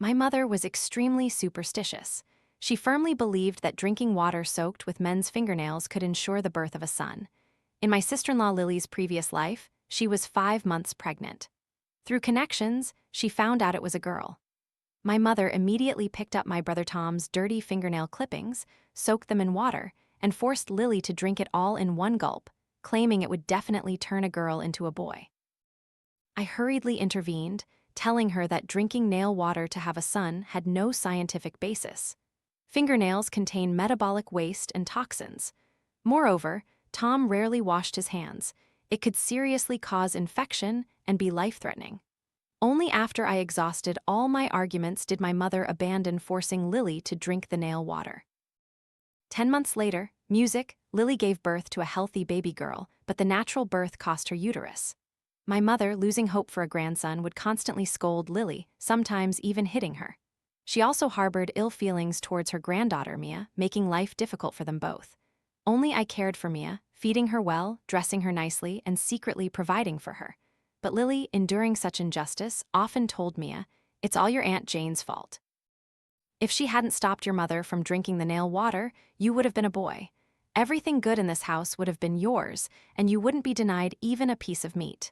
My mother was extremely superstitious. She firmly believed that drinking water soaked with men's fingernails could ensure the birth of a son. In my sister-in-law Lily's previous life, she was 5 months pregnant. Through connections, she found out it was a girl. My mother immediately picked up my brother Tom's dirty fingernail clippings, soaked them in water, and forced Lily to drink it all in one gulp, claiming it would definitely turn a girl into a boy. I hurriedly intervened, telling her that drinking nail water to have a son had no scientific basis. Fingernails contain metabolic waste and toxins. Moreover, Tom rarely washed his hands. It could seriously cause infection and be life-threatening. Only after I exhausted all my arguments did my mother abandon forcing Lily to drink the nail water. 10 months later, Lily gave birth to a healthy baby girl, but the natural birth cost her uterus. My mother, losing hope for a grandson, would constantly scold Lily, sometimes even hitting her. She also harbored ill feelings towards her granddaughter Mia, making life difficult for them both. Only I cared for Mia, feeding her well, dressing her nicely, and secretly providing for her. But Lily, enduring such injustice, often told Mia, "It's all your Aunt Jane's fault. If she hadn't stopped your mother from drinking the nail water, you would have been a boy. Everything good in this house would have been yours, and you wouldn't be denied even a piece of meat."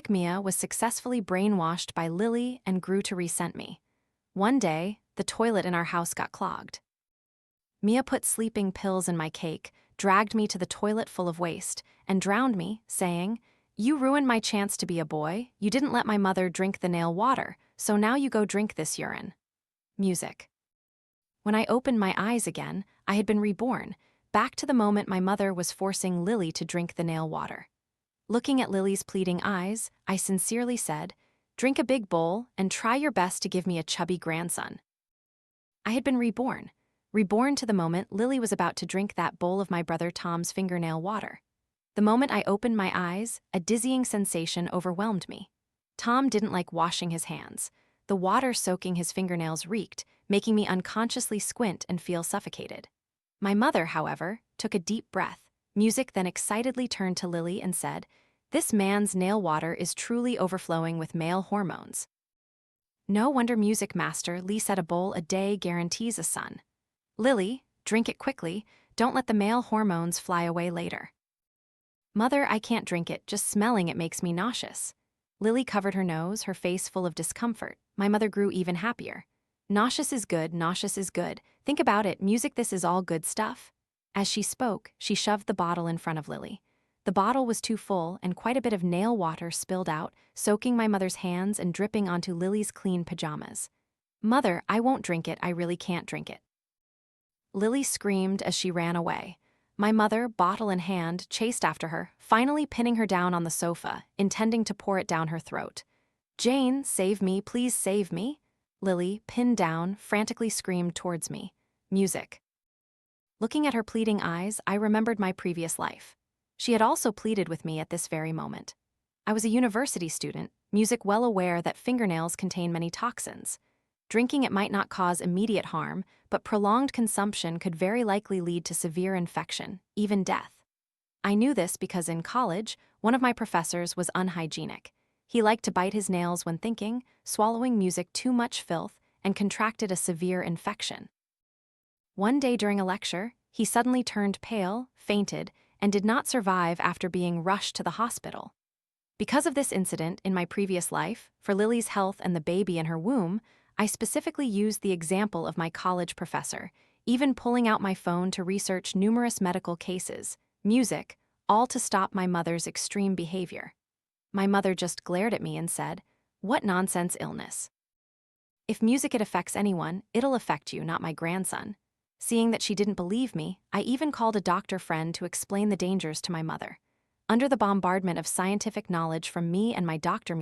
Mia was successfully brainwashed by Lily and grew to resent me. One day, the toilet in our house got clogged. Mia put sleeping pills in my cake, dragged me to the toilet full of waste, and drowned me, saying, "You ruined my chance to be a boy. You didn't let my mother drink the nail water, so now you go drink this urine." When I opened my eyes again, I had been reborn, back to the moment my mother was forcing Lily to drink the nail water. Looking at Lily's pleading eyes, I sincerely said, "Drink a big bowl and try your best to give me a chubby grandson." I had been reborn to the moment Lily was about to drink that bowl of my brother Tom's fingernail water. The moment I opened my eyes, a dizzying sensation overwhelmed me. Tom didn't like washing his hands. The water soaking his fingernails reeked, making me unconsciously squint and feel suffocated. My mother, however, took a deep breath. Then excitedly turned to Lily and said, "This man's nail water is truly overflowing with male hormones. No wonder Music Master Lee said a bowl a day guarantees a son. Lily, drink it quickly, don't let the male hormones fly away later." "Mother, I can't drink it, just smelling it makes me nauseous." Lily covered her nose, her face full of discomfort. My mother grew even happier. "Nauseous is good, nauseous is good. Think about it, this is all good stuff." As she spoke, she shoved the bottle in front of Lily. The bottle was too full, and quite a bit of nail water spilled out, soaking my mother's hands and dripping onto Lily's clean pajamas. "Mother, I won't drink it, I really can't drink it." Lily screamed as she ran away. My mother, bottle in hand, chased after her, finally pinning her down on the sofa, intending to pour it down her throat. "Jane, save me, please save me." Lily, pinned down, frantically screamed towards me. Looking at her pleading eyes, I remembered my previous life. She had also pleaded with me at this very moment. I was a university student, well aware that fingernails contain many toxins. Drinking it might not cause immediate harm, but prolonged consumption could very likely lead to severe infection, even death. I knew this because in college, one of my professors was unhygienic. He liked to bite his nails when thinking, swallowing too much filth, and contracted a severe infection. One day during a lecture, he suddenly turned pale, fainted, and did not survive after being rushed to the hospital. Because of this incident in my previous life, for Lily's health and the baby in her womb, I specifically used the example of my college professor, even pulling out my phone to research numerous medical cases, all to stop my mother's extreme behavior. My mother just glared at me and said, "What nonsense illness. If it affects anyone, it'll affect you, not my grandson." Seeing that she didn't believe me, I even called a doctor friend to explain the dangers to my mother. Under the bombardment of scientific knowledge from me and my doctor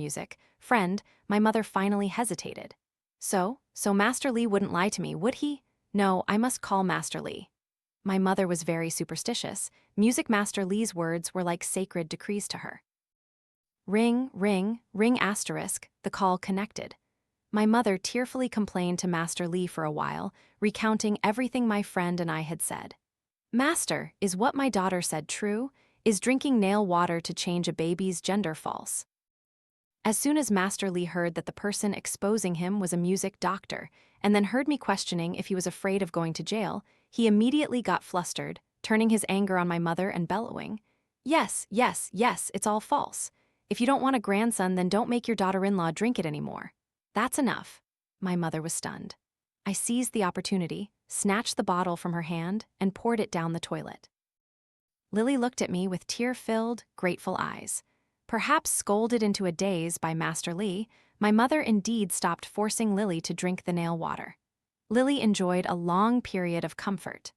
friend, my mother finally hesitated. So Master Lee wouldn't lie to me, would he? No, I must call Master Lee. My mother was very superstitious. Master Lee's words were like sacred decrees to her. Ring, ring, ring asterisk, the call connected. My mother tearfully complained to Master Lee for a while, recounting everything my friend and I had said. "Master, is what my daughter said true? Is drinking nail water to change a baby's gender false?" As soon as Master Lee heard that the person exposing him was a music doctor, and then heard me questioning if he was afraid of going to jail, he immediately got flustered, turning his anger on my mother and bellowing, "Yes, yes, yes, it's all false. If you don't want a grandson, then don't make your daughter-in-law drink it anymore. That's enough." My mother was stunned. I seized the opportunity, snatched the bottle from her hand, and poured it down the toilet. Lily looked at me with tear-filled, grateful eyes. Perhaps scolded into a daze by Master Lee, my mother indeed stopped forcing Lily to drink the nail water. Lily enjoyed a long period of comfort.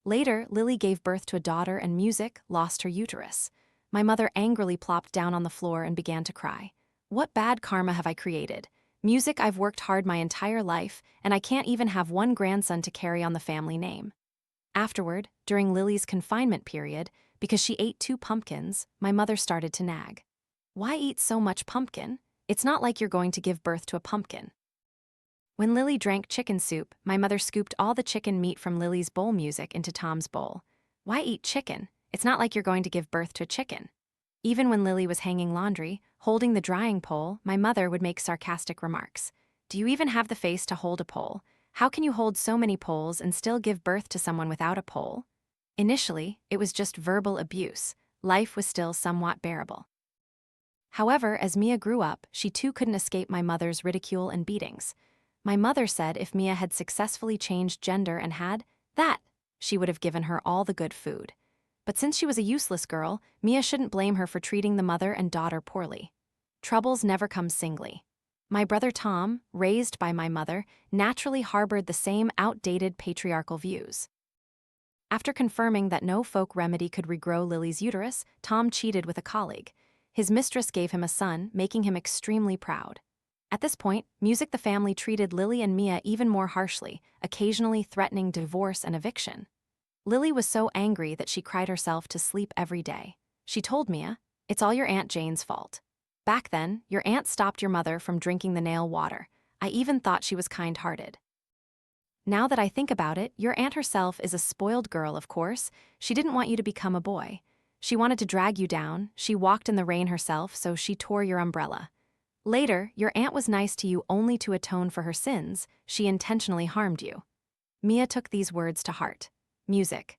Later, Lily gave birth to a daughter and music lost her uterus. My mother angrily plopped down on the floor and began to cry. What bad karma have I created? Music, I've worked hard my entire life, and I can't even have one grandson to carry on the family name. Afterward, during Lily's confinement period, because she ate 2 pumpkins, my mother started to nag. Why eat so much pumpkin? It's not like you're going to give birth to a pumpkin. When Lily drank chicken soup, my mother scooped all the chicken meat from Lily's bowl music into Tom's bowl. Why eat chicken? It's not like you're going to give birth to a chicken. Even when Lily was hanging laundry, holding the drying pole, my mother would make sarcastic remarks. Do you even have the face to hold a pole? How can you hold so many poles and still give birth to someone without a pole? Initially, it was just verbal abuse. Life was still somewhat bearable. However, as Mia grew up, she too couldn't escape my mother's ridicule and beatings. My mother said if Mia had successfully changed gender and had that, she would have given her all the good food. But since she was a useless girl, Mia shouldn't blame her for treating the mother and daughter poorly. Troubles never come singly. My brother Tom, raised by my mother, naturally harbored the same outdated patriarchal views. After confirming that no folk remedy could regrow Lily's uterus, Tom cheated with a colleague. His mistress gave him a son, making him extremely proud. At this point, Music the family treated Lily and Mia even more harshly, occasionally threatening divorce and eviction. Lily was so angry that she cried herself to sleep every day. She told Mia, "It's all your Aunt Jane's fault. Back then, your aunt stopped your mother from drinking the nail water. I even thought she was kind-hearted." Now that I think about it, your aunt herself is a spoiled girl, of course. She didn't want you to become a boy. She wanted to drag you down. She walked in the rain herself, so she tore your umbrella. Later, your aunt was nice to you only to atone for her sins. She intentionally harmed you. Mia took these words to heart. Music.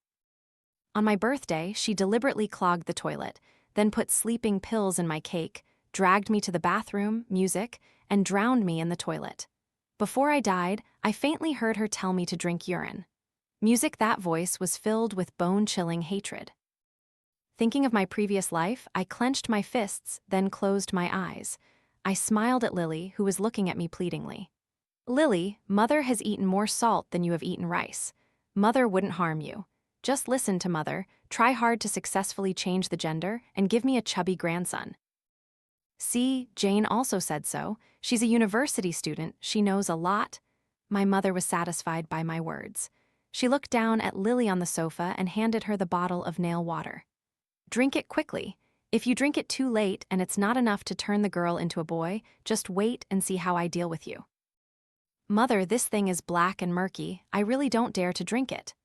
On my birthday, she deliberately clogged the toilet, then put sleeping pills in my cake, dragged me to the bathroom, Music, and drowned me in the toilet. Before I died, I faintly heard her tell me to drink urine. Music, that voice was filled with bone-chilling hatred. Thinking of my previous life, I clenched my fists, then closed my eyes. I smiled at Lily, who was looking at me pleadingly. Lily, Mother has eaten more salt than you have eaten rice. Mother wouldn't harm you. Just listen to Mother, try hard to successfully change the gender, and give me a chubby grandson. See, Jane also said so. She's a university student, she knows a lot. My mother was satisfied by my words. She looked down at Lily on the sofa and handed her the bottle of nail water. Drink it quickly. If you drink it too late and it's not enough to turn the girl into a boy, just wait and see how I deal with you. Mother, this thing is black and murky. I really don't dare to drink it.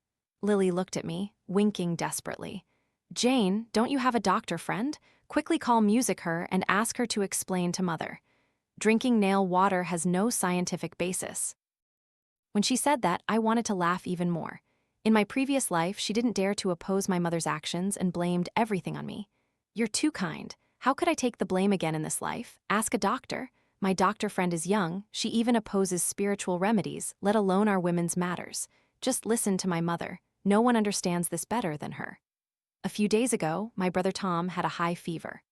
Lily looked at me, winking desperately. Jane, don't you have a doctor friend? Quickly call Music her and ask her to explain to Mother. Drinking nail water has no scientific basis. When she said that, I wanted to laugh even more. In my previous life, she didn't dare to oppose my mother's actions and blamed everything on me. You're too kind. How could I take the blame again in this life? Ask a doctor. My doctor friend is young. She even opposes spiritual remedies, let alone our women's matters. Just listen to my mother. No one understands this better than her. A few days ago, my brother Tom had a high fever.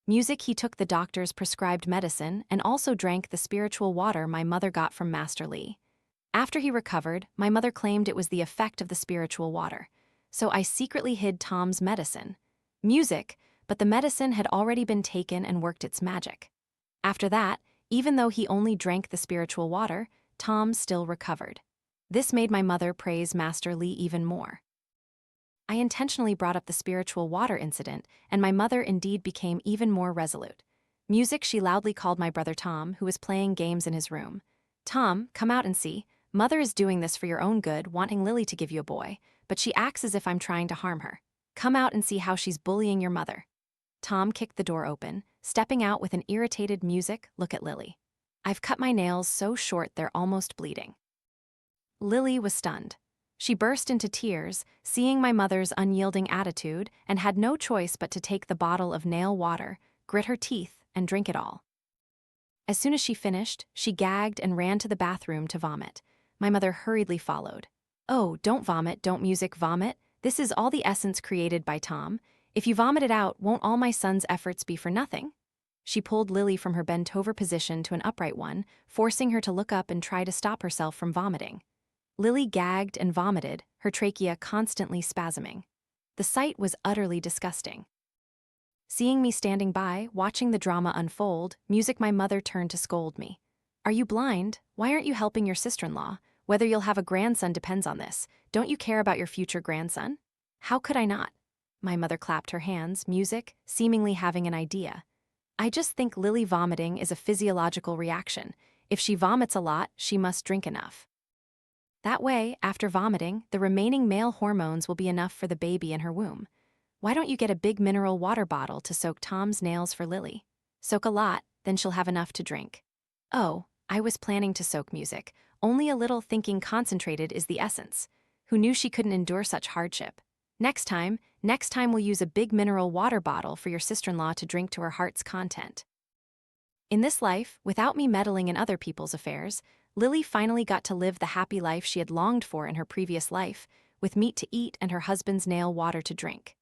Music, he took the doctor's prescribed medicine and also drank the spiritual water my mother got from Master Lee. After he recovered, my mother claimed it was the effect of the spiritual water. So I secretly hid Tom's medicine. Music, but the medicine had already been taken and worked its magic. After that, even though he only drank the spiritual water, Tom still recovered. This made my mother praise Master Lee even more. I intentionally brought up the spiritual water incident, and my mother indeed became even more resolute. Music, she loudly called my brother Tom, who was playing games in his room. Tom, come out and see. Mother is doing this for your own good, wanting Lily to give you a boy, but she acts as if I'm trying to harm her. Come out and see how she's bullying your mother. Tom kicked the door open, stepping out with an irritated music, "Look at Lily. I've cut my nails so short they're almost bleeding." Lily was stunned. She burst into tears, seeing my mother's unyielding attitude, and had no choice but to take the bottle of nail water, grit her teeth, and drink it all. As soon as she finished, she gagged and ran to the bathroom to vomit. My mother hurriedly followed. "Oh, don't vomit, don't music vomit. This is all the essence created by Tom. If you vomit it out, won't all my son's efforts be for nothing?" She pulled Lily from her bent-over position to an upright one, forcing her to look up and try to stop herself from vomiting. Lily gagged and vomited, her trachea constantly spasming. The sight was utterly disgusting. Seeing me standing by, watching the drama unfold, my mother turned to scold me. "Are you blind? Why aren't you helping your sister-in-law? Whether you'll have a grandson depends on this. Don't you care about your future grandson?" "How could I not?" My mother clapped her hands, seemingly having an idea. "I just think Lily vomiting is a physiological reaction. If she vomits a lot, she must drink enough. That way, after vomiting, the remaining male hormones will be enough for the baby in her womb. Why don't you get a big mineral water bottle to soak Tom's nails for Lily? Soak a lot, then she'll have enough to drink." Oh, I was planning to soak music. Only a little thinking concentrated is the essence. Who knew she couldn't endure such hardship? Next time we'll use a big mineral water bottle for your sister-in-law to drink to her heart's content. In this life, without me meddling in other people's affairs, Lily finally got to live the happy life she had longed for in her previous life, with meat to eat and her husband's nail water to drink.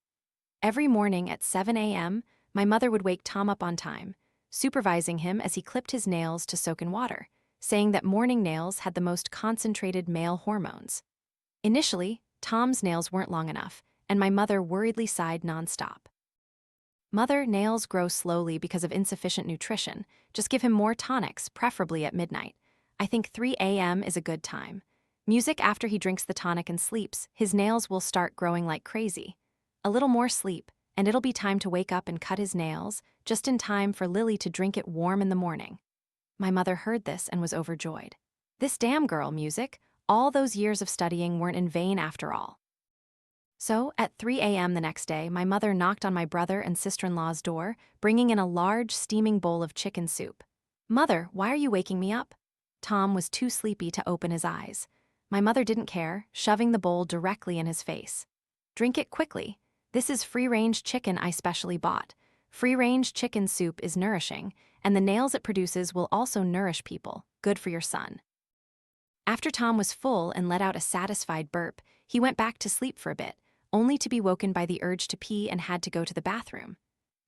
Every morning at 7 a.m., my mother would wake Tom up on time, supervising him as he clipped his nails to soak in water, saying that morning nails had the most concentrated male hormones. Initially, Tom's nails weren't long enough, and my mother worriedly sighed nonstop. "Mother, nails grow slowly because of insufficient nutrition. Just give him more tonics, preferably at midnight. I think 3 a.m. is a good time. Music after he drinks the tonic and sleeps, his nails will start growing like crazy. A little more sleep, and it'll be time to wake up and cut his nails, just in time for Lily to drink it warm in the morning." My mother heard this and was overjoyed. This damn girl, music. All those years of studying weren't in vain after all. So, at 3 a.m. the next day, my mother knocked on my brother and sister-in-law's door, bringing in a large, steaming bowl of chicken soup. "Mother, why are you waking me up?" Tom was too sleepy to open his eyes. My mother didn't care, shoving the bowl directly in his face. "Drink it quickly. This is free-range chicken I specially bought. Free-range chicken soup is nourishing, and the nails it produces will also nourish people. Good for your son." After Tom was full and let out a satisfied burp, he went back to sleep for a bit, only to be woken by the urge to pee and had to go to the bathroom.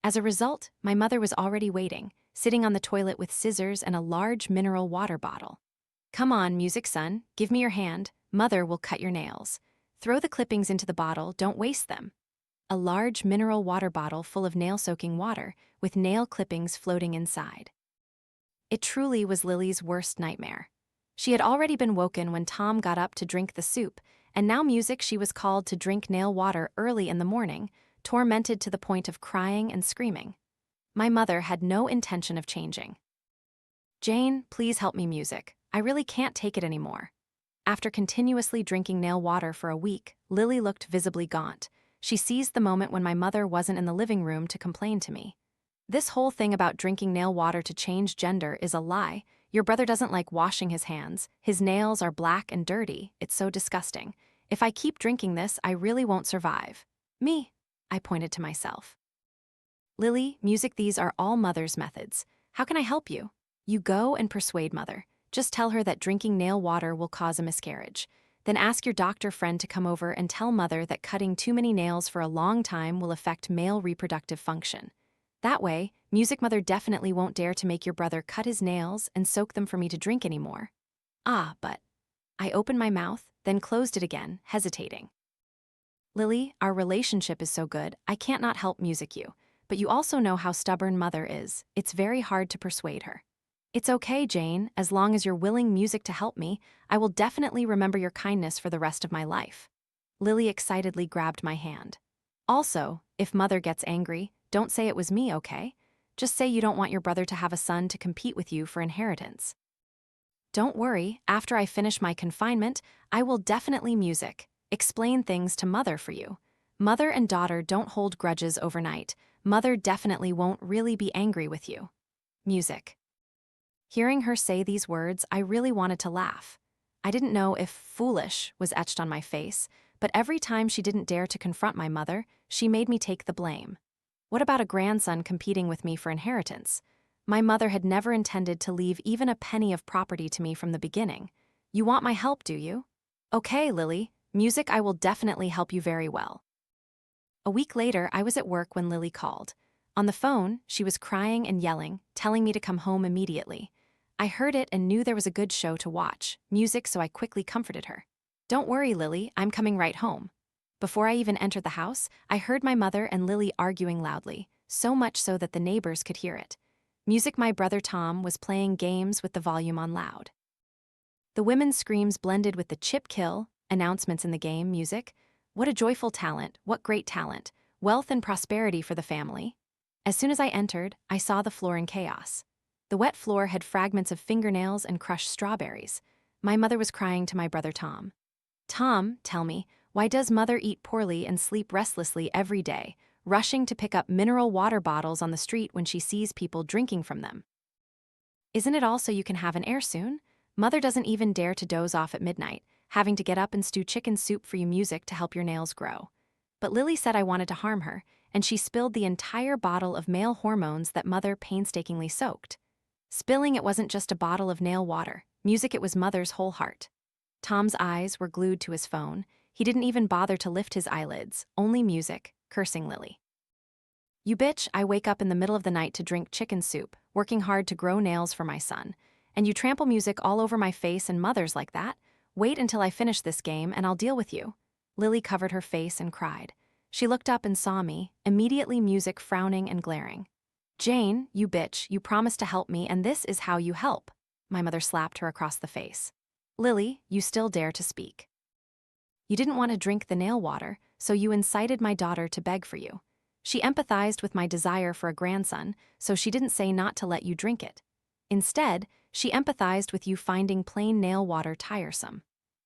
As a result, my mother was already waiting, sitting on the toilet with scissors and a large mineral water bottle. "Come on, music son, give me your hand. Mother will cut your nails. Throw the clippings into the bottle, don't waste them." A large mineral water bottle full of nail-soaking water, with nail clippings floating inside. It truly was Lily's worst nightmare. She had already been woken when Tom got up to drink the soup, and now she was called to drink nail water early in the morning, tormented to the point of crying and screaming. My mother had no intention of changing. "Jane, please help me, music. I really can't take it anymore." After continuously drinking nail water for a week, Lily looked visibly gaunt. She seized the moment when my mother wasn't in the living room to complain to me. "This whole thing about drinking nail water to change gender is a lie. Your brother doesn't like washing his hands. His nails are black and dirty. It's so disgusting. If I keep drinking this, I really won't survive." "Me," I pointed to myself. "Lily, music, these are all mother's methods. How can I help you?" "You go and persuade mother. Just tell her that drinking nail water will cause a miscarriage. Then ask your doctor friend to come over and tell mother that cutting too many nails for a long time will affect male reproductive function. That way, mother definitely won't dare to make your brother cut his nails and soak them for me to drink anymore." "Ah, but..." I opened my mouth, then closed it again, hesitating. "Lily, our relationship is so good, I can't not help you. But you also know how stubborn mother is. It's very hard to persuade her." "It's okay, Jane, as long as you're willing to help me, I will definitely remember your kindness for the rest of my life." Lily excitedly grabbed my hand. "Also, if mother gets angry, don't say it was me, okay? Just say you don't want your brother to have a son to compete with you for inheritance." "Don't worry, after I finish my confinement, I will definitely explain things to mother for you. Mother and daughter don't hold grudges overnight. Mother definitely won't really be angry with you. Music. Hearing her say these words, I really wanted to laugh. I didn't know if foolish was etched on my face, but every time she didn't dare to confront my mother, she made me take the blame. What about a grandson competing with me for inheritance? My mother had never intended to leave even a penny of property to me from the beginning. You want my help, do you? Okay, Lily. Music, I will definitely help you very well. A week later, I was at work when Lily called. On the phone, she was crying and yelling, telling me to come home immediately. I heard it and knew there was a good show to watch, music, so I quickly comforted her. Don't worry, Lily, I'm coming right home. Before I even entered the house, I heard my mother and Lily arguing loudly, so much so that the neighbors could hear it. Music, my brother Tom was playing games with the volume on loud. The women's screams blended with the chip kill announcements in the game music. What a joyful talent, what great talent, wealth and prosperity for the family. As soon as I entered, I saw the floor in chaos. The wet floor had fragments of fingernails and crushed strawberries. My mother was crying to my brother Tom. Tom, tell me, why does mother eat poorly and sleep restlessly every day, rushing to pick up mineral water bottles on the street when she sees people drinking from them? Isn't it all so you can have an heir soon? Mother doesn't even dare to doze off at midnight, having to get up and stew chicken soup for you music to help your nails grow. But Lily said I wanted to harm her, and she spilled the entire bottle of male hormones that mother painstakingly soaked. Spilling it wasn't just a bottle of nail water, music, it was mother's whole heart. Tom's eyes were glued to his phone. He didn't even bother to lift his eyelids, only music, cursing Lily. You bitch, I wake up in the middle of the night to drink chicken soup, working hard to grow nails for my son. And you trample music all over my face and mother's like that? Wait until I finish this game and I'll deal with you. Lily covered her face and cried. She looked up and saw me, immediately music frowning and glaring. Jane, you bitch, you promised to help me and this is how you help. My mother slapped her across the face. Lily, you still dare to speak. You didn't want to drink the nail water, so you incited my daughter to beg for you. She empathized with my desire for a grandson, so she didn't say not to let you drink it. Instead, she empathized with you finding plain nail water tiresome.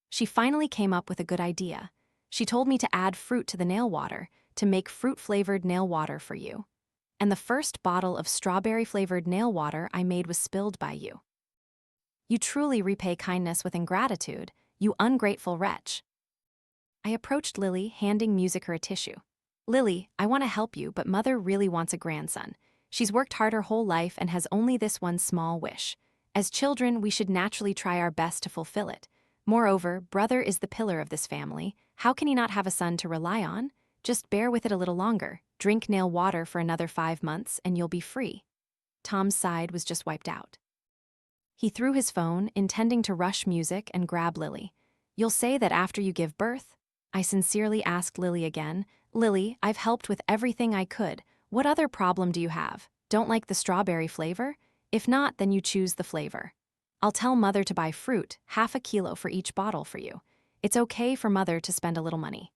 She finally came up with a good idea. She told me to add fruit to the nail water, to make fruit-flavored nail water for you. And the first bottle of strawberry-flavored nail water I made was spilled by you. You truly repay kindness with ingratitude, you ungrateful wretch. I approached Lily, handing music her a tissue. Lily, I want to help you, but mother really wants a grandson. She's worked hard her whole life and has only this one small wish. As children, we should naturally try our best to fulfill it. Moreover, brother is the pillar of this family. How can he not have a son to rely on? Just bear with it a little longer. Drink nail water for another 5 months and you'll be free. Tom's side was just wiped out. He threw his phone, intending to rush music and grab Lily. You'll say that after you give birth? I sincerely asked Lily again. Lily, I've helped with everything I could. What other problem do you have? Don't like the strawberry flavor? If not, then you choose the flavor. I'll tell mother to buy fruit, 1/2 kilo for each bottle for you. It's okay for mother to spend a little money.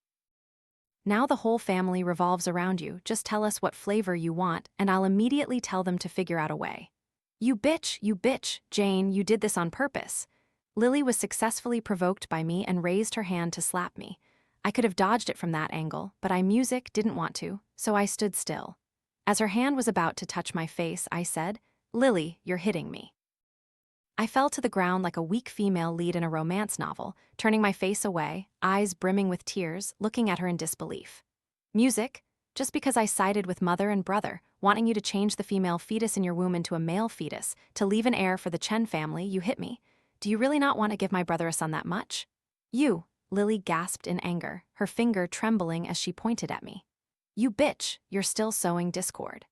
Now the whole family revolves around you. Just tell us what flavor you want, and I'll immediately tell them to figure out a way. You bitch, Jane, you did this on purpose. Lily was successfully provoked by me and raised her hand to slap me. I could have dodged it from that angle, but music didn't want to, so I stood still. As her hand was about to touch my face, I said, Lily, you're hitting me. I fell to the ground like a weak female lead in a romance novel, turning my face away, eyes brimming with tears, looking at her in disbelief. Music, just because I sided with mother and brother, wanting you to change the female fetus in your womb into a male fetus, to leave an heir for the Chen family, you hit me. Do you really not want to give my brother a son that much? You, Lily gasped in anger, her finger trembling as she pointed at me. You bitch, you're still sowing discord.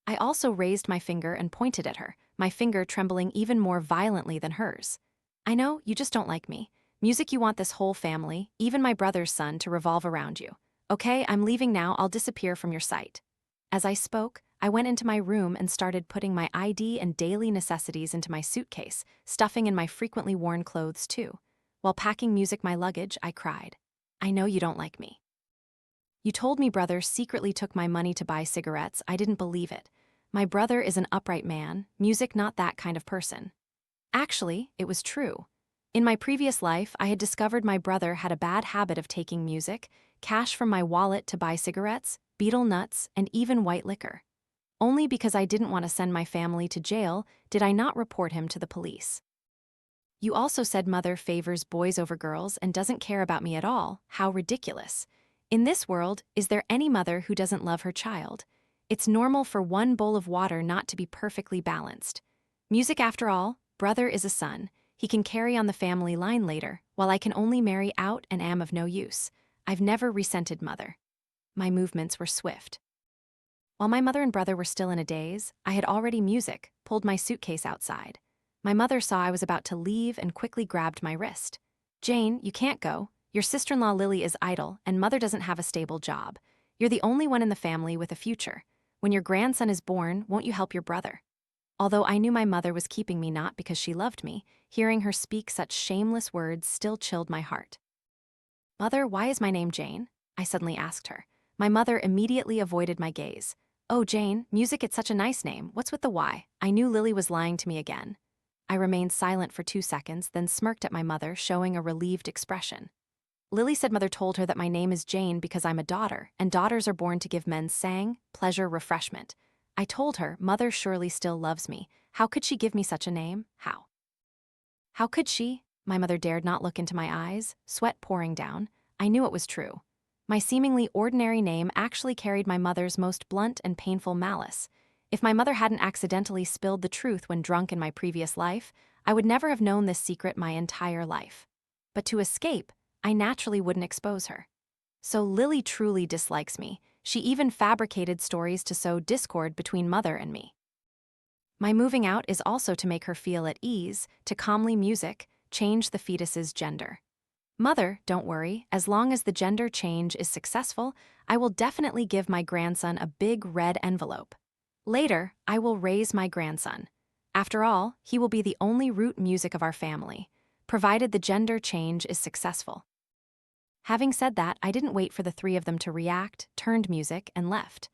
I also raised my finger and pointed at her, my finger trembling even more violently than hers. I know, you just don't like me. Music, you want this whole family, even my brother's son, to revolve around you. Okay, I'm leaving now, I'll disappear from your sight. As I spoke, I went into my room and started putting my ID and daily necessities into my suitcase, stuffing in my frequently worn clothes too. While packing music my luggage, I cried. I know you don't like me. You told me brother secretly took my money to buy cigarettes. I didn't believe it. My brother is an upright man, music not that kind of person. Actually, it was true. In my previous life, I had discovered my brother had a bad habit of taking music, cash from my wallet to buy cigarettes, betel nuts, and even white liquor. Only because I didn't want to send my family to jail did I not report him to the police. You also said mother favors boys over girls and doesn't care about me at all. How ridiculous. In this world, is there any mother who doesn't love her child? It's normal for one bowl of water not to be perfectly balanced. Music, after all, brother is a son. He can carry on the family line later, while I can only marry out and am of no use. I've never resented mother. My movements were swift. While my mother and brother were still in a daze, I had already pulled my suitcase outside. My mother saw I was about to leave and quickly grabbed my wrist. Jane, you can't go. Your sister-in-law Lily is idle, and mother doesn't have a stable job. You're the only one in the family with a future. When your grandson is born, won't you help your brother? Although I knew my mother was keeping me not because she loved me, hearing her speak such shameless words still chilled my heart. Mother, why is my name Jane? I suddenly asked her. My mother immediately avoided my gaze. Oh, Jane, music, it's such a nice name. What's with the why? I knew Lily was lying to me again. I remained silent for 2 seconds, then smirked at my mother, showing a relieved expression. Lily said mother told her that my name is Jane because I'm a daughter, and daughters are born to give men sang, pleasure, refreshment. I told her, mother surely still loves me. How could she give me such a name? How? How could she? My mother dared not look into my eyes, sweat pouring down. I knew it was true. My seemingly ordinary name actually carried my mother's most blunt and painful malice. If my mother hadn't accidentally spilled the truth when drunk in my previous life, I would never have known this secret my entire life. But to escape, I naturally wouldn't expose her. So Lily truly dislikes me. She even fabricated stories to sow discord between mother and me. My moving out is also to make her feel at ease, to calmly music, change the fetus's gender. Mother, don't worry, as long as the gender change is successful, I will definitely give my grandson a big red envelope. Later, I will raise my grandson. After all, he will be the only root music of our family, provided the gender change is successful. Having said that, I didn't wait for the three of them to react, turned music, and left.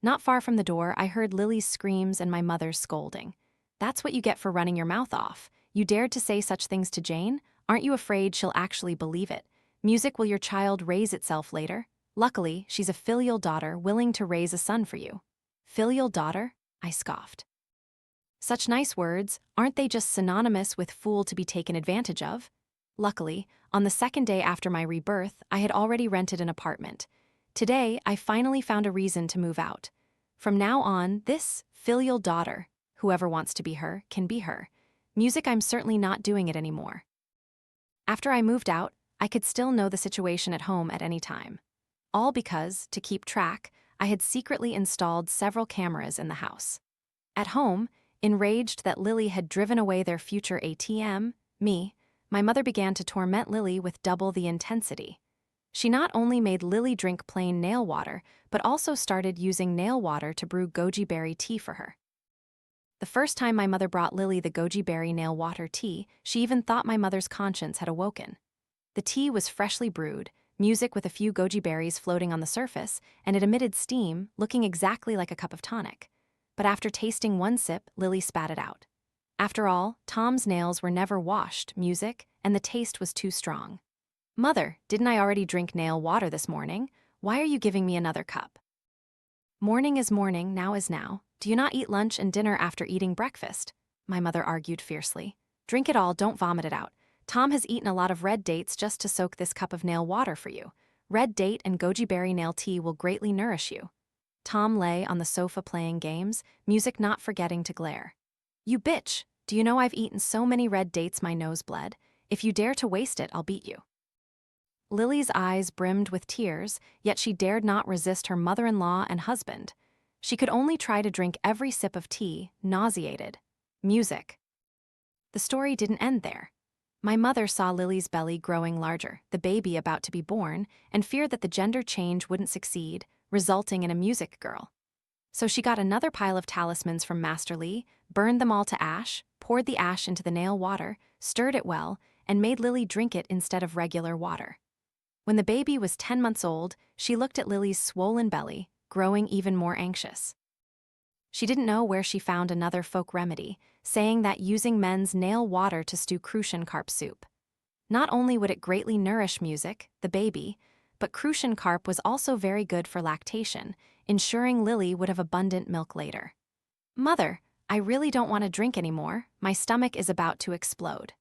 Not far from the door, I heard Lily's screams and my mother's scolding. That's what you get for running your mouth off. You dared to say such things to Jane? Aren't you afraid she'll actually believe it? Music, will your child raise itself later? Luckily, she's a filial daughter willing to raise a son for you. Filial daughter? I scoffed. Such nice words, aren't they just synonymous with fool to be taken advantage of? Luckily, on the second day after my rebirth, I had already rented an apartment. Today, I finally found a reason to move out. From now on, this filial daughter, whoever wants to be her, can be her. Music, I'm certainly not doing it anymore. After I moved out, I could still know the situation at home at any time. All because, to keep track, I had secretly installed several cameras in the house. At home, enraged that Lily had driven away their future ATM, me, my mother began to torment Lily with double the intensity. She not only made Lily drink plain nail water, but also started using nail water to brew goji berry tea for her. The first time my mother brought Lily the goji berry nail water tea, she even thought my mother's conscience had awoken. The tea was freshly brewed, music with a few goji berries floating on the surface, and it emitted steam, looking exactly like a cup of tonic. But after tasting one sip, Lily spat it out. After all, Tom's nails were never washed, music, and the taste was too strong. Mother, didn't I already drink nail water this morning? Why are you giving me another cup? Morning is morning, now is now. Do you not eat lunch and dinner after eating breakfast? My mother argued fiercely. Drink it all, don't vomit it out. Tom has eaten a lot of red dates just to soak this cup of nail water for you. Red date and goji berry nail tea will greatly nourish you. Tom lay on the sofa playing games, music not forgetting to glare. You bitch! Do you know I've eaten so many red dates my nose bled? If you dare to waste it, I'll beat you. Lily's eyes brimmed with tears, yet she dared not resist her mother-in-law and husband. She could only try to drink every sip of tea, nauseated. Music. The story didn't end there. My mother saw Lily's belly growing larger, the baby about to be born, and feared that the gender change wouldn't succeed, resulting in a music girl. So she got another pile of talismans from Master Lee, burned them all to ash, poured the ash into the nail water, stirred it well, and made Lily drink it instead of regular water. When the baby was 10 months old, she looked at Lily's swollen belly, growing even more anxious. She didn't know where she found another folk remedy, saying that using men's nail water to stew crucian carp soup. Not only would it greatly nourish music, the baby, but crucian carp was also very good for lactation, ensuring Lily would have abundant milk later. "Mother, I really don't want to drink anymore. My stomach is about to explode."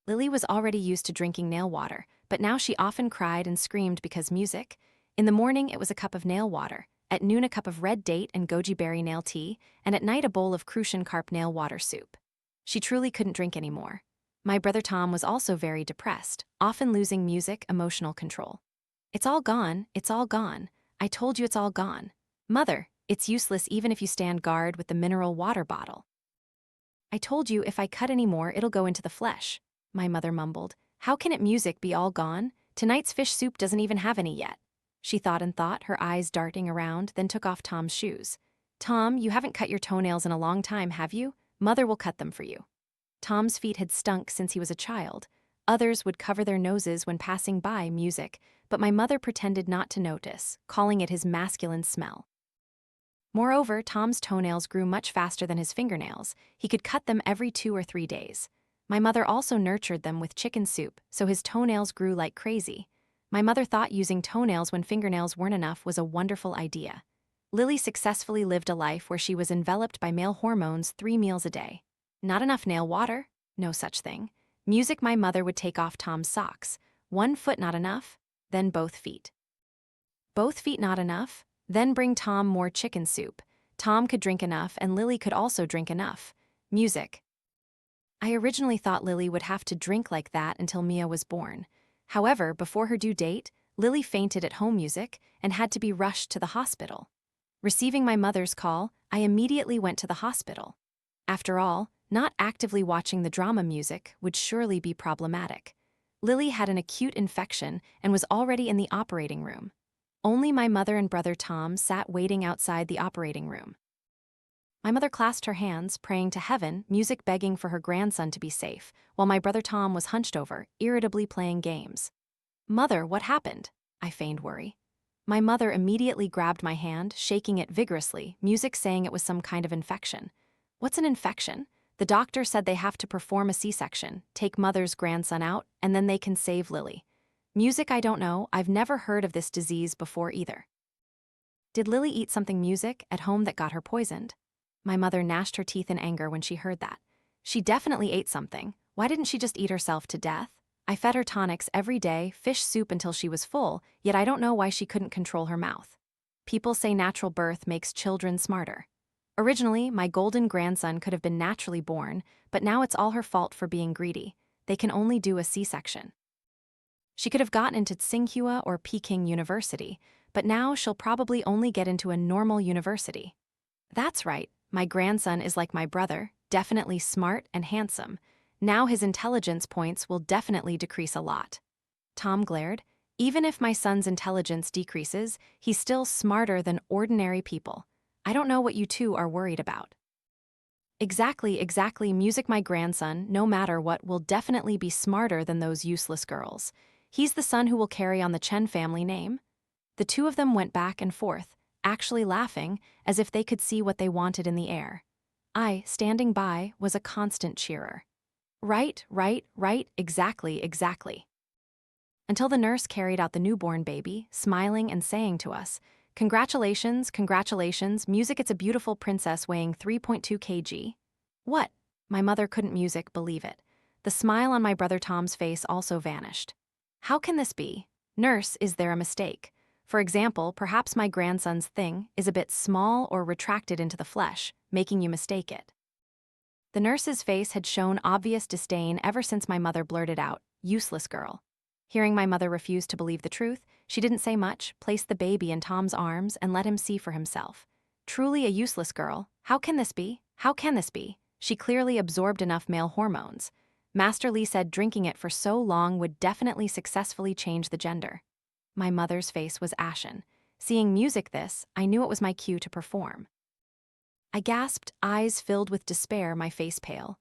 Lily was already used to drinking nail water, but now she often cried and screamed because music. In the morning, it was a cup of nail water, at noon a cup of red date and goji berry nail tea, and at night a bowl of crucian carp nail water soup. She truly couldn't drink anymore. My brother Tom was also very depressed, often losing music, emotional control. "It's all gone, it's all gone. I told you it's all gone. Mother, it's useless even if you stand guard with the mineral water bottle." "I told you if I cut any more, it'll go into the flesh," my mother mumbled. "How can it music be all gone? Tonight's fish soup doesn't even have any yet." She thought and thought, her eyes darting around, then took off Tom's shoes. "Tom, you haven't cut your toenails in a long time, have you? Mother will cut them for you." Tom's feet had stunk since he was a child. Others would cover their noses when passing by music, but my mother pretended not to notice, calling it his masculine smell. Moreover, Tom's toenails grew much faster than his fingernails. He could cut them every 2 or 3 days. My mother also nurtured them with chicken soup, so his toenails grew like crazy. My mother thought using toenails when fingernails weren't enough was a wonderful idea. Lily successfully lived a life where she was enveloped by male hormones 3 meals a day. Not enough nail water? No such thing. Music. My mother would take off Tom's socks. 1 foot not enough? Then both feet. Both feet not enough? Then bring Tom more chicken soup. Tom could drink enough and Lily could also drink enough. Music. I originally thought Lily would have to drink like that until Mia was born. However, before her due date, Lily fainted at home music and had to be rushed to the hospital. Receiving my mother's call, I immediately went to the hospital. After all, not actively watching the drama music would surely be problematic. Lily had an acute infection and was already in the operating room. Only my mother and brother Tom sat waiting outside the operating room. My mother clasped her hands, praying to heaven, music begging for her grandson to be safe, while my brother Tom was hunched over, irritably playing games. "Mother, what happened?" I feigned worry. My mother immediately grabbed my hand, shaking it vigorously, music saying it was some kind of infection. "What's an infection? The doctor said they have to perform a C-section, take mother's grandson out, and then they can save Lily." Music. I don't know, I've never heard of this disease before either. Did Lily eat something music at home that got her poisoned? My mother gnashed her teeth in anger when she heard that. She definitely ate something. Why didn't she just eat herself to death? I fed her tonics every day, fish soup until she was full, yet I don't know why she couldn't control her mouth. People say natural birth makes children smarter. Originally, my golden grandson could have been naturally born, but now it's all her fault for being greedy. They can only do a C-section. She could have gotten into Tsinghua or Peking University, but now she'll probably only get into a normal university. That's right, my grandson is like my brother, definitely smart and handsome. Now his intelligence points will definitely decrease a lot. Tom glared. Even if my son's intelligence decreases, he's still smarter than ordinary people. I don't know what you two are worried about. Exactly, music. My grandson, no matter what, will definitely be smarter than those useless girls. He's the son who will carry on the Chen family name. The two of them went back and forth, actually laughing, as if they could see what they wanted in the air. I, standing by, was a constant cheerer. Right, exactly. Until the nurse carried out the newborn baby, smiling and saying to us, congratulations, music. It's a beautiful princess weighing 3.2 kg. What? My mother couldn't music believe it. The smile on my brother Tom's face also vanished. How can this be? Nurse, is there a mistake? For example, perhaps my grandson's thing is a bit small or retracted into the flesh, making you mistake it. The nurse's face had shown obvious disdain ever since my mother blurted out, useless girl. Hearing my mother refuse to believe the truth, she didn't say much, placed the baby in Tom's arms and let him see for himself. Truly a useless girl. How can this be? She clearly absorbed enough male hormones. Master Li said drinking it for so long would definitely successfully change the gender. My mother's face was ashen. Seeing music this, I knew it was my cue to perform. I gasped, eyes filled with despair, my face pale.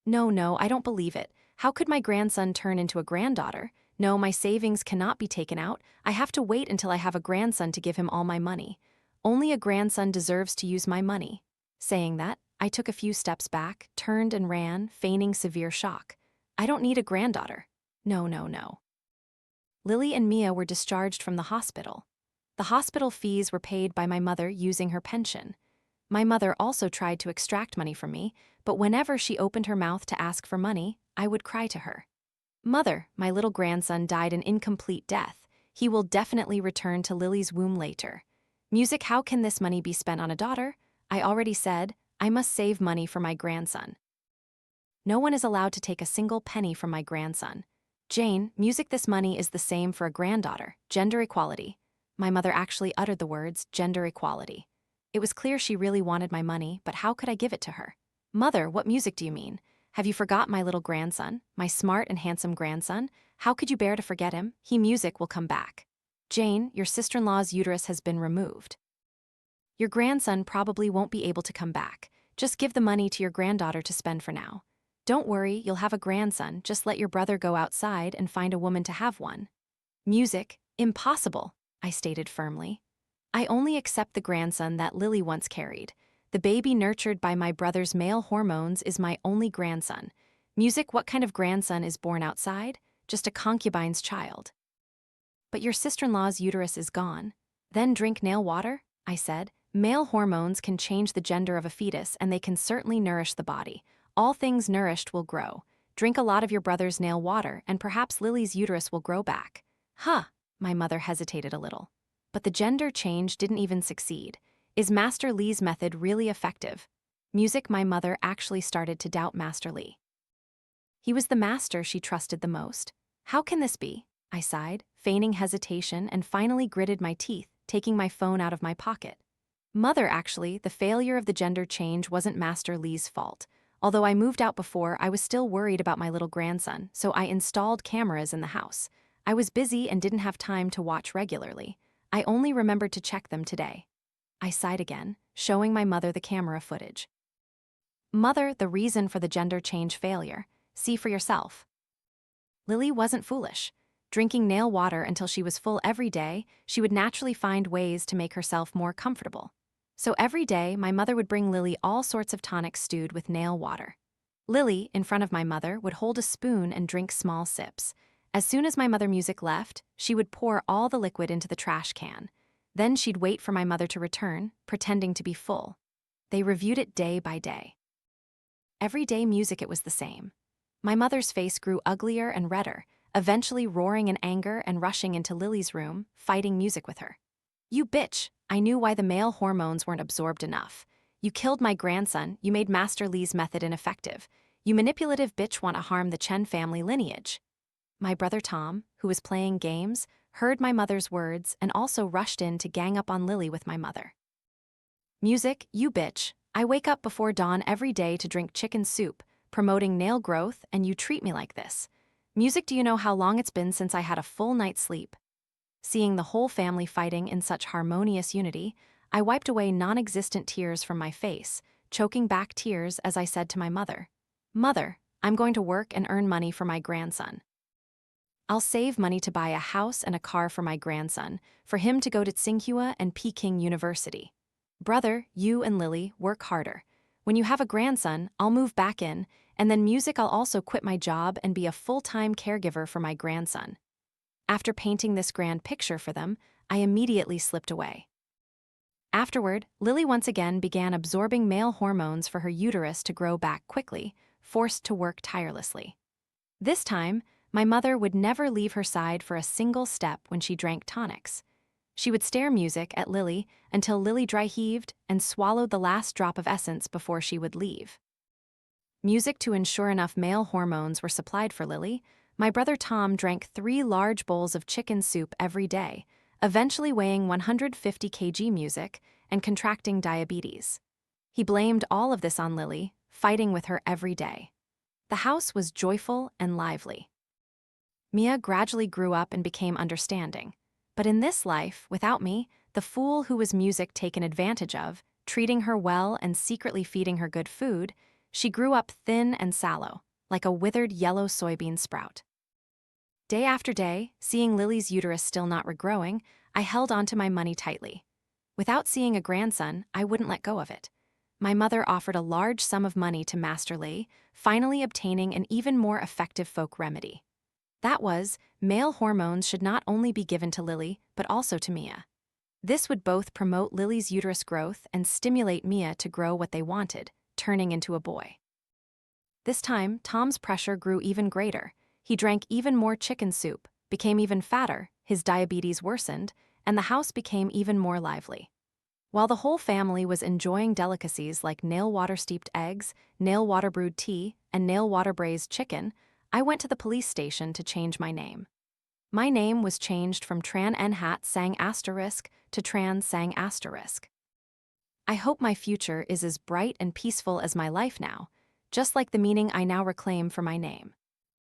No, I don't believe it. How could my grandson turn into a granddaughter? No, my savings cannot be taken out. I have to wait until I have a grandson to give him all my money. Only a grandson deserves to use my money. Saying that, I took a few steps back, turned and ran, feigning severe shock. I don't need a granddaughter. No. Lily and Mia were discharged from the hospital. The hospital fees were paid by my mother using her pension. My mother also tried to extract money from me, but whenever she opened her mouth to ask for money, I would cry to her. Mother, my little grandson died an incomplete death. He will definitely return to Lily's womb later. Music, how can this money be spent on a daughter? I already said, I must save money for my grandson. No one is allowed to take a single penny from my grandson. Jane, music, this money is the same for a granddaughter. Gender equality. My mother actually uttered the words, gender equality. It was clear she really wanted my money, but how could I give it to her? Mother, what music do you mean? Have you forgot my little grandson, my smart and handsome grandson? How could you bear to forget him? Music will come back. Jane, your sister-in-law's uterus has been removed. Your grandson probably won't be able to come back. Just give the money to your granddaughter to spend for now. Don't worry, you'll have a grandson, just let your brother go outside and find a woman to have one. Music, impossible, I stated firmly. I only accept the grandson that Lily once carried. The baby nurtured by my brother's male hormones is my only grandson. Music, what kind of grandson is born outside? Just a concubine's child. But your sister-in-law's uterus is gone. Then drink nail water, I said. Male hormones can change the gender of a fetus and they can certainly nourish the body. All things nourished will grow. Drink a lot of your brother's nail water and perhaps Lily's uterus will grow back. Huh, my mother hesitated a little. But the gender change didn't even succeed. Is Master Lee's method really effective? Music, my mother actually started to doubt Master Lee. He was the master she trusted the most. How can this be? I sighed, feigning hesitation, and finally gritted my teeth, taking my phone out of my pocket. Mother, actually, the failure of the gender change wasn't Master Lee's fault. Although I moved out before, I was still worried about my little grandson, so I installed cameras in the house. I was busy and didn't have time to watch regularly. I only remembered to check them today. I sighed again, showing my mother the camera footage. Mother, the reason for the gender change failure. See for yourself. Lily wasn't foolish. Drinking nail water until she was full every day, she would naturally find ways to make herself more comfortable. So every day, my mother would bring Lily all sorts of tonics stewed with nail water. Lily, in front of my mother, would hold a spoon and drink small sips. As soon as my mother music left, she would pour all the liquid into the trash can. Then she'd wait for my mother to return, pretending to be full. They reviewed it day by day. Every day music, it was the same. My mother's face grew uglier and redder, eventually roaring in anger and rushing into Lily's room, fighting music with her. You bitch, I knew why the male hormones weren't absorbed enough. You killed my grandson, you made Master Lee's method ineffective. You manipulative bitch want to harm the Chen family lineage. My brother Tom, who was playing games, heard my mother's words and also rushed in to gang up on Lily with my mother. Music, you bitch, I wake up before dawn every day to drink chicken soup, promoting nail growth, and you treat me like this. Music, do you know how long it's been since I had a full night's sleep? Seeing the whole family fighting in such harmonious unity, I wiped away non-existent tears from my face, choking back tears as I said to my mother, Mother, I'm going to work and earn money for my grandson. I'll save money to buy a house and a car for my grandson, for him to go to Tsinghua and Peking University. Brother, you and Lily, work harder. When you have a grandson, I'll move back in, and then music, I'll also quit my job and be a full-time caregiver for my grandson. After painting this grand picture for them, I immediately slipped away. Afterward, Lily once again began absorbing male hormones for her uterus to grow back quickly, forced to work tirelessly. This time, my mother would never leave her side for a single step when she drank tonics. She would stare music at Lily until Lily dry heaved and swallowed the last drop of essence before she would leave. Music, to ensure enough male hormones were supplied for Lily, my brother Tom drank 3 large bowls of chicken soup every day, eventually weighing 150 kg music and contracting diabetes. He blamed all of this on Lily, fighting with her every day. The house was joyful and lively. Mia gradually grew up and became understanding. But in this life, without me, the fool who was music taken advantage of, treating her well and secretly feeding her good food, she grew up thin and sallow, like a withered yellow soybean sprout. Day after day, seeing Lily's uterus still not regrowing, I held onto my money tightly. Without seeing a grandson, I wouldn't let go of it. My mother offered a large sum of money to Master Lee, finally obtaining an even more effective folk remedy. That was, male hormones should not only be given to Lily, but also to Mia. This would both promote Lily's uterus growth and stimulate Mia to grow what they wanted, turning into a boy. This time, Tom's pressure grew even greater. He drank even more chicken soup, became even fatter, his diabetes worsened, and the house became even more lively. While the whole family was enjoying delicacies like nail water steeped eggs, nail water brewed tea, and nail water braised chicken, I went to the police station to change my name. My name was changed from Tran N Hat Sang asterisk to Tran Sang asterisk. I hope my future is as bright and peaceful as my life now, just like the meaning I now reclaim for my name.